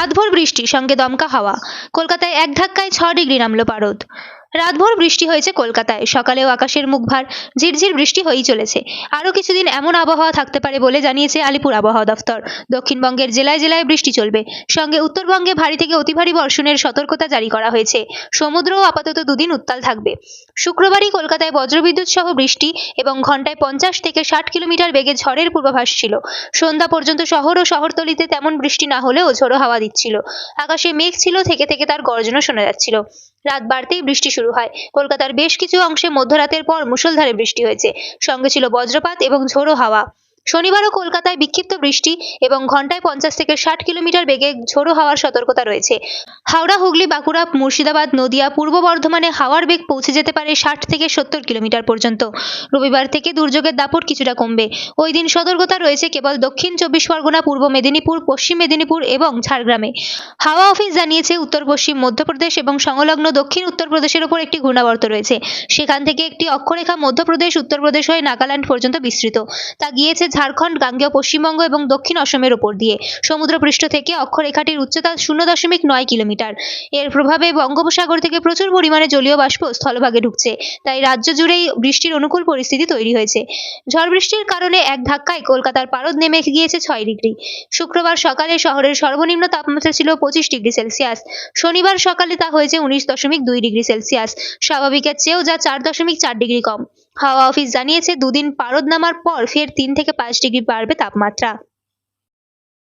রাতভর বৃষ্টি সঙ্গে দমকা হাওয়া। কলকাতায় এক ধাক্কায় 6 ডিগ্রি নামল পারদ। রাতভর বৃষ্টি হয়েছে কলকাতায়। সকালেও আকাশের মুখ ভার, ঝিরঝির বৃষ্টি হয়েই চলেছে। আরও কিছুদিন এমন আবহাওয়া থাকতে পারে বলে জানিয়েছে আলিপুর আবহাওয়া দফতর। দক্ষিণবঙ্গের জেলায় জেলায় বৃষ্টি চলবে। সঙ্গে উত্তরবঙ্গে ভারী থেকে অতি ভারী বর্ষণের সতর্কতা জারি করা হয়েছে। সমুদ্রও আপাতত দুদিন উত্তাল থাকবে। শুক্রবারই কলকাতায় বজ্রবিদ্যুৎ সহ বৃষ্টি এবং ঘন্টায় 50 থেকে 60 কিলোমিটার বেগে ঝড়ের পূর্বাভাস ছিল। সন্ধ্যা পর্যন্ত শহর ও শহরতলিতে তেমন বৃষ্টি না হলেও ঝোড়ো হাওয়া দিচ্ছিল। আকাশে মেঘ ছিল, থেকে থেকে তার গর্জনও শোনা যাচ্ছিল। রাত বাড়তেই বৃষ্টি শুরু হয়। কলকাতার বেশ কিছু অংশে মধ্যরাতের পর মুষলধারে বৃষ্টি হয়েছে। সঙ্গে ছিল বজ্রপাত এবং ঝোড়ো হাওয়া। শনিবারও কলকাতায় বিক্ষিপ্ত বৃষ্টি এবং ঘন্টায় 50 থেকে 60 কিলোমিটার বেগে ঝোড়ো হাওয়ার সতর্কতা রয়েছে। হাওড়া, হুগলি, বাঁকুড়া, মুর্শিদাবাদ, নদিয়া, পূর্ব বর্ধমানে হাওয়ার বেগ পৌঁছে যেতে পারে 60 থেকে 70 কিলোমিটার পর্যন্ত। রবিবার থেকে দুর্যোগের দাপট কিছুটা কমবে। ওই দিন সতর্কতা রয়েছে কেবল দক্ষিণ 24 পরগনা, পূর্ব মেদিনীপুর, পশ্চিম মেদিনীপুর এবং ঝাড়গ্রামে। হাওয়া অফিস জানিয়েছে উত্তর পশ্চিম মধ্যপ্রদেশ এবং সংলগ্ন দক্ষিণ উত্তরপ্রদেশের ওপর একটি ঘূর্ণাবর্ত রয়েছে। সেখান থেকে একটি অক্ষরেখা মধ্যপ্রদেশ, উত্তরপ্রদেশ হয়ে নাগাল্যান্ড পর্যন্ত বিস্তৃত। তা গিয়েছে ঝাড়খণ্ড, গাঙ্গেয় পশ্চিমবঙ্গ এবং দক্ষিণ অসমের ওপর দিয়ে। সমুদ্রপৃষ্ঠ থেকে অক্ষরেখাটির উচ্চতা 0.9 কিলোমিটার। এর প্রভাবে বঙ্গোপসাগর থেকে প্রচুর পরিমাণে জলীয় বাষ্প স্থলভাগে ঢুকছে। তাই রাজ্য জুড়েই বৃষ্টির অনুকূল পরিস্থিতি তৈরি হয়েছে। ঝড় বৃষ্টির কারণে এক ধাক্কায় কলকাতার পারদ নেমে গিয়েছে 6 ডিগ্রি। শুক্রবার সকালে শহরের সর্বনিম্ন তাপমাত্রা ছিল 25 ডিগ্রি সেলসিয়াস। শনিবার সকালে তা হয়েছে 19.2 ডিগ্রি সেলসিয়াস। স্বাভাবিকের চেয়েও যা 4.4 ডিগ্রি কম। হাওয়া অফিস জানিয়েছে দুদিন পারদ নামার পর ফের 3 থেকে 5 ডিগ্রি বাড়বে তাপমাত্রা।